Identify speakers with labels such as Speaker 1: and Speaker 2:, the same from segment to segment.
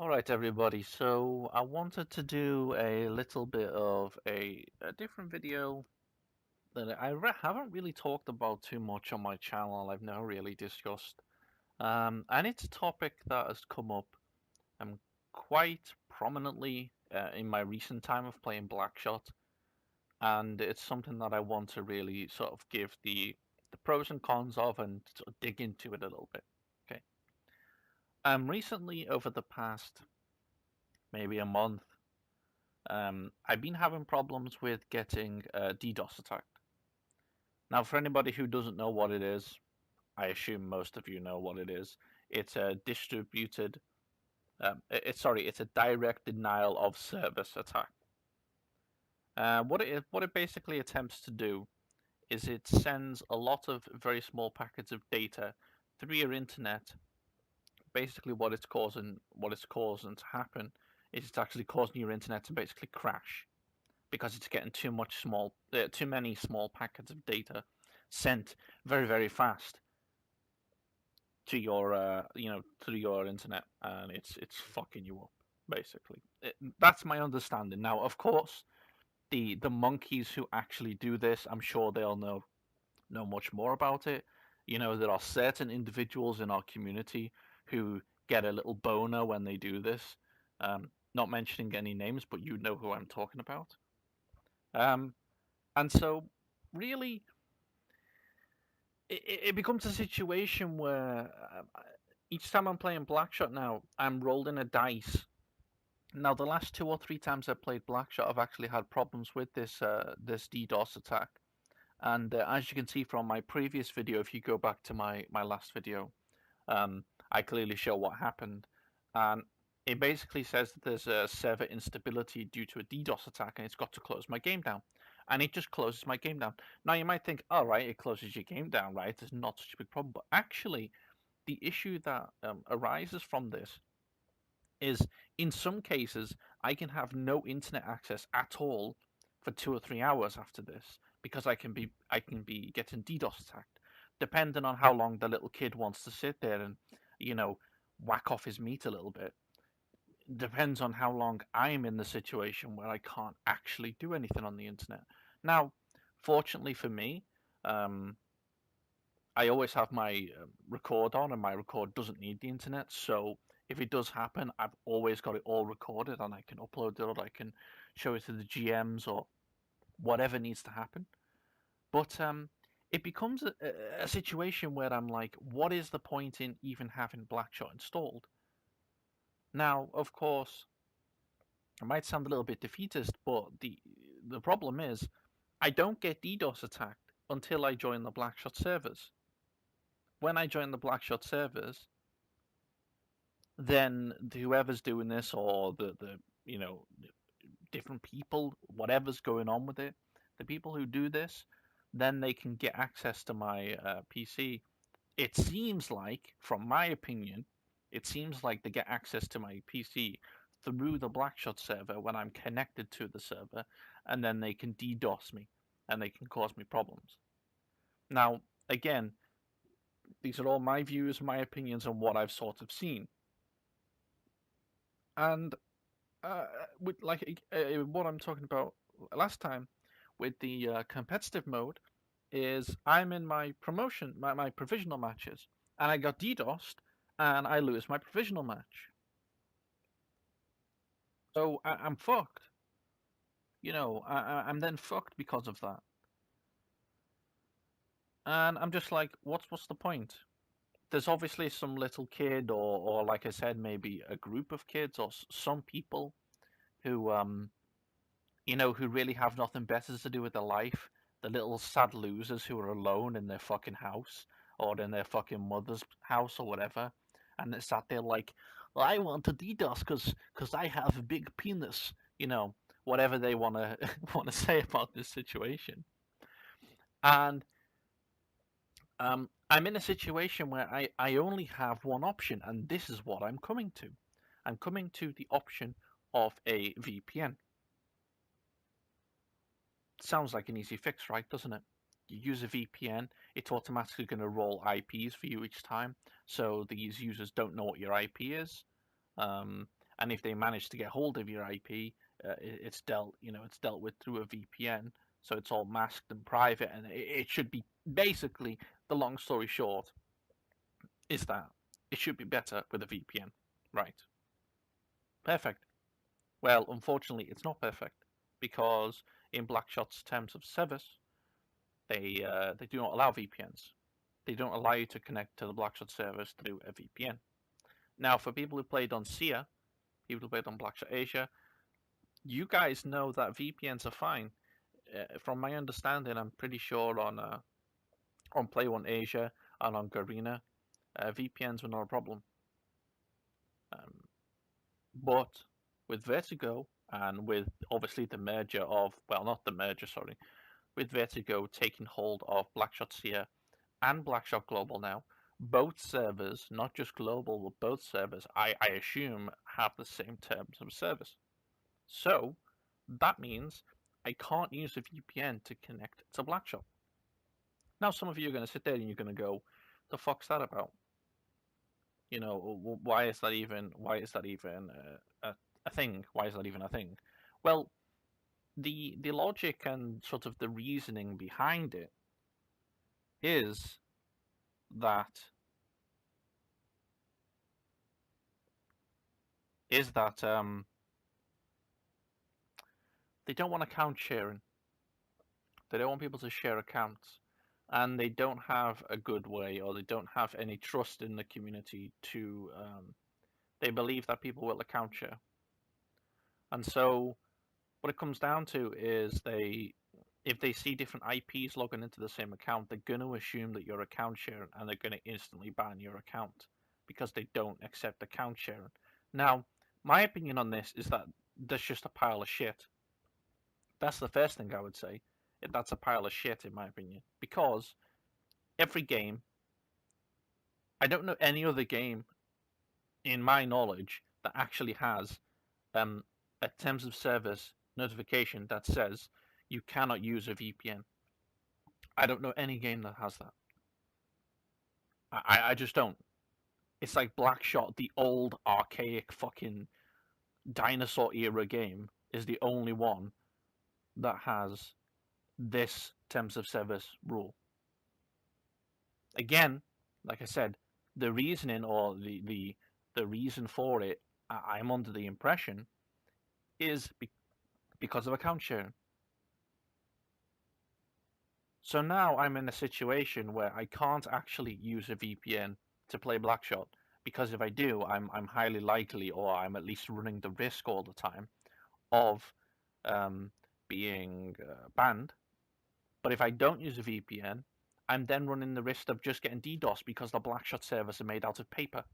Speaker 1: All right, everybody. So I wanted to do a little bit of a different video that haven't really talked about too much on my channel. I've never really discussed, and it's a topic that has come up quite prominently in my recent time of playing Blackshot, and it's something that I want to really sort of give the pros and cons of and sort of dig into it a little bit. Okay. Recently, over the past maybe a month. I've been having problems with getting DDoS attacked. Now, for anybody who doesn't know what it is, I assume most of you know what it is. It's a distributed, it's a direct denial of service attack. What it basically attempts to do is it sends a lot of very small packets of data through your internet. Basically, what it's causing to happen is it's actually causing your internet to basically crash because it's getting too many small packets of data sent very, very fast to your, through your internet, and it's fucking you up basically. That's my understanding. Now, of course, the monkeys who actually do this, I'm sure they'll know much more about it. You know, there are certain individuals in our community who get a little boner when they do this. Not mentioning any names, but you know who I'm talking about. Um, And so, really, it becomes a situation where each time I'm playing Blackshot now, I'm rolling a dice. Now, the last two or three times I played Blackshot, I've actually had problems with this DDoS attack. And as you can see from my previous video, if you go back to my last video, I clearly show what happened. And it basically says that there's a server instability due to a DDoS attack, and it's got to close my game down. And it just closes my game down. Now you might think, all right, it closes your game down, right? It's not such a big problem. But actually, the issue that arises from this is, in some cases, I can have no internet access at all for 2 or 3 hours after this because I can be getting DDoS attacked, depending on how long the little kid wants to sit there and you know whack off his meat a little bit. Depends on how long I'm in the situation where I can't actually do anything on the internet. Now, fortunately for me, um, I always have my record on, and my record doesn't need the internet. So if it does happen, I've always got it all recorded, and I can upload it, or I can show it to the GMs, or whatever needs to happen. But it becomes a situation where I'm like, what is the point in even having Blackshot installed? Now, of course, it might sound a little bit defeatist, but the problem is I don't get DDoS attacked until I join the Blackshot servers. When I join the Blackshot servers, then whoever's doing this, or the different people, whatever's going on with it, the people who do this, then they can get access to my PC. It seems like, from my opinion, it seems like they get access to my PC through the Blackshot server when I'm connected to the server, and then they can DDoS me and they can cause me problems. Now, again, these are all my views, my opinions on what I've sort of seen. And uh, with what I'm talking about last time with the competitive mode is I'm in my my provisional matches, and I got DDoSed, and I lose my provisional match. So I'm fucked. I'm then fucked because of that. And I'm just like, what's the point? There's obviously some little kid, or like I said, maybe a group of kids, or some people who who really have nothing better to do with their life. The little sad losers who are alone in their fucking house, or in their fucking mother's house, or whatever, and they sat there like, well, I want to DDoS because I have a big penis, whatever they want to want to say about this situation. And I'm in a situation where I only have one option, and this is what I'm coming to. I'm coming to the option of a VPN. Sounds like an easy fix, right? Doesn't it? You use a VPN, it's automatically going to roll IPs for you each time, so these users don't know what your IP is. Um, and if they manage to get hold of your IP, it's dealt with through a VPN, so it's all masked and private, and it should be basically, the long story short is that it should be better with a VPN, right? Perfect. Well, unfortunately, it's not perfect because in Blackshot's terms of service, they do not allow VPNs. They don't allow you to connect to the Blackshot service through a VPN. Now, for people who played on SIA, people who played on Blackshot Asia, you guys know that VPNs are fine. From my understanding, I'm pretty sure on Play One Asia and on Garena, VPNs were not a problem. But with Vertigo and with obviously the merger of, well, not the merger, sorry, with Vertigo taking hold of Blackshot SIA and Blackshot Global now, both servers, not just global, but both servers, I assume, have the same terms of service. So that means I can't use a VPN to connect to Blackshot. Now, some of you are going to sit there and you're going to go, "The fuck's that about? You know, why is that even? Why is that even a thing? Why is that even a thing?" Well, the logic and sort of the reasoning behind it is that they don't want account sharing. They don't want people to share accounts, and they don't have a good way, or they don't have any trust in the community to. They believe that people will account share, and so what it comes down to is if they see different IPs logging into the same account, they're going to assume that you're account sharing, and they're going to instantly ban your account because they don't accept account sharing. Now, my opinion on this is that that's just a pile of shit. That's the first thing I would say. That's a pile of shit, in my opinion, because every game, I don't know any other game in my knowledge that actually has a terms of service notification that says you cannot use a VPN. I don't know any game that has that. I just don't. It's like Blackshot, the old archaic fucking dinosaur era game, is the only one that has this terms of service rule. Again, like I said, the reasoning or the reason for it, I'm under the impression, is because of account sharing. So now I'm in a situation where I can't actually use a VPN to play Blackshot, because if I do, I'm highly likely, or I'm at least running the risk all the time of being banned. But if I don't use a VPN, I'm then running the risk of just getting DDoS because the Blackshot servers are made out of paper.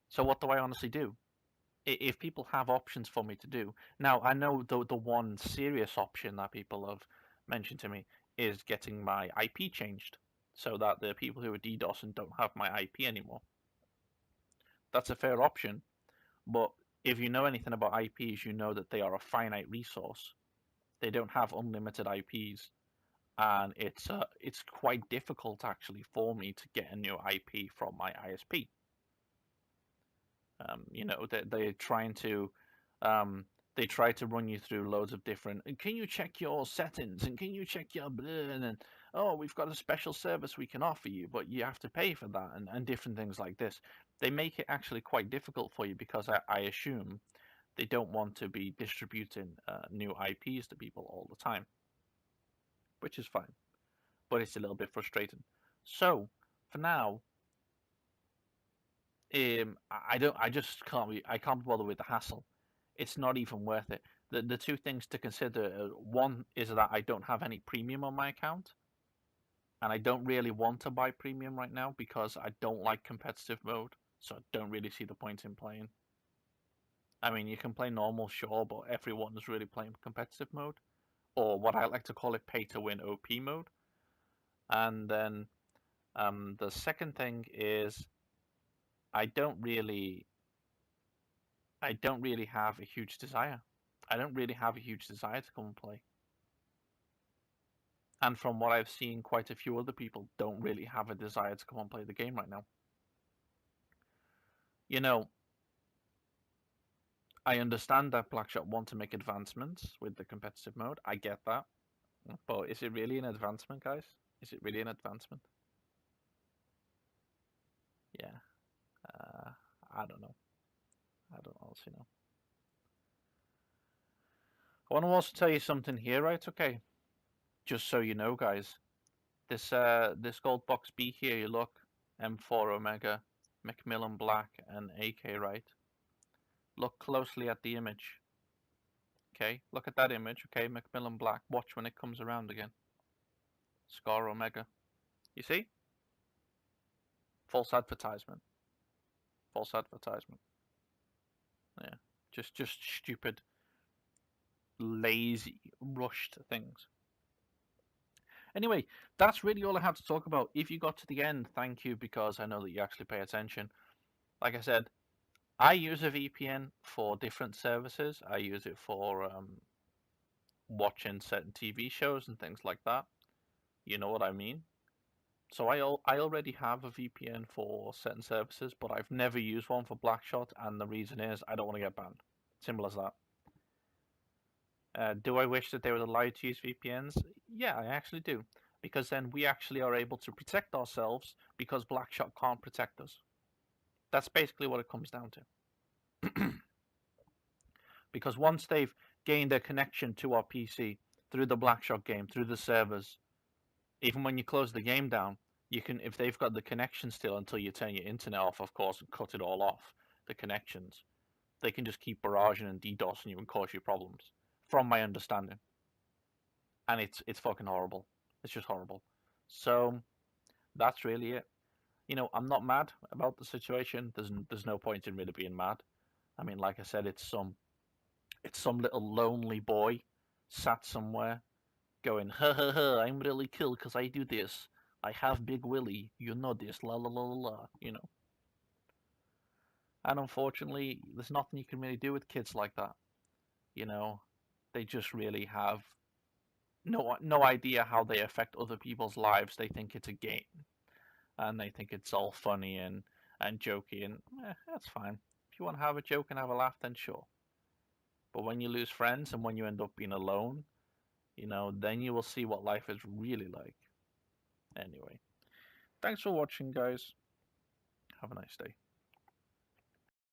Speaker 1: So what do I honestly do? If people have options for me to do. Now, I know the one serious option that people have mentioned to me is getting my IP changed so that the people who are DDoS and don't have my IP anymore. That's a fair option, but if you know anything about IPs, you know that they are a finite resource. They don't have unlimited IPs, and it's quite difficult actually for me to get a new IP from my ISP. They're trying to they try to run you through loads of different. Can you check your settings? And can you check your blah? And then, oh, we've got a special service we can offer you, but you have to pay for that, and different things like this. They make it actually quite difficult for you because I assume they don't want to be distributing new IPs to people all the time, which is fine, but it's a little bit frustrating. So for now, I don't. I just can't be. I can't be bothered with the hassle. It's not even worth it. The two things to consider. One is that I don't have any premium on my account, and I don't really want to buy premium right now because I don't like competitive mode. So I don't really see the point in playing. I mean, you can play normal, sure, but everyone's really playing competitive mode, or what I like to call it, pay to win OP mode. And then the second thing is I don't really have a huge desire. I don't really have a huge desire to come and play. And from what I've seen, quite a few other people don't really have a desire to come and play the game right now. You know, I understand that Blackshot want to make advancements with the competitive mode. I get that. But is it really an advancement, guys? Is it really an advancement? Yeah. Uh, I don't know. I don't honestly know. I want to also tell you something here, right? Okay. Just so you know, guys. This gold box B here, you look, M4 Omega, Macmillan Black, and AK, right? Look closely at the image. Okay, look at that image. Okay, Macmillan Black. Watch when it comes around again. Scar Omega. You see? False advertisement. False advertisement. Yeah. Just stupid, lazy, rushed things. Anyway, that's really all I have to talk about. If you got to the end, thank you, because I know that you actually pay attention. Like I said, I use a VPN for different services. I use it for watching certain TV shows and things like that. You know what I mean? So I already have a VPN for certain services, but I've never used one for Blackshot, and the reason is I don't want to get banned. Simple as that. Do I wish that they would allow you to use VPNs? Yeah, I actually do, because then we actually are able to protect ourselves because Blackshot can't protect us. That's basically what it comes down to. Because once they've gained a connection to our PC through the Blackshot game, through the servers, even when you close the game down, you can, if they've got the connection still until you turn your internet off, of course, and cut it all off, the connections, they can just keep barraging and DDoSing you and cause you problems, from my understanding. And it's fucking horrible. It's just horrible. So that's really it. You know, I'm not mad about the situation. There's no point in really being mad. I mean, like I said, it's some little lonely boy sat somewhere going, ha ha ha, I'm really cool because I do this. I have Big Willie, you know this, la la la la la, you know. And unfortunately, there's nothing you can really do with kids like that. You know, they just really have no idea how they affect other people's lives. They think it's a game, and they think it's all funny and jokey, and that's fine. If you want to have a joke and have a laugh, then sure. But when you lose friends and when you end up being alone, you know, then you will see what life is really like. Anyway, thanks for watching, guys. Have a nice day.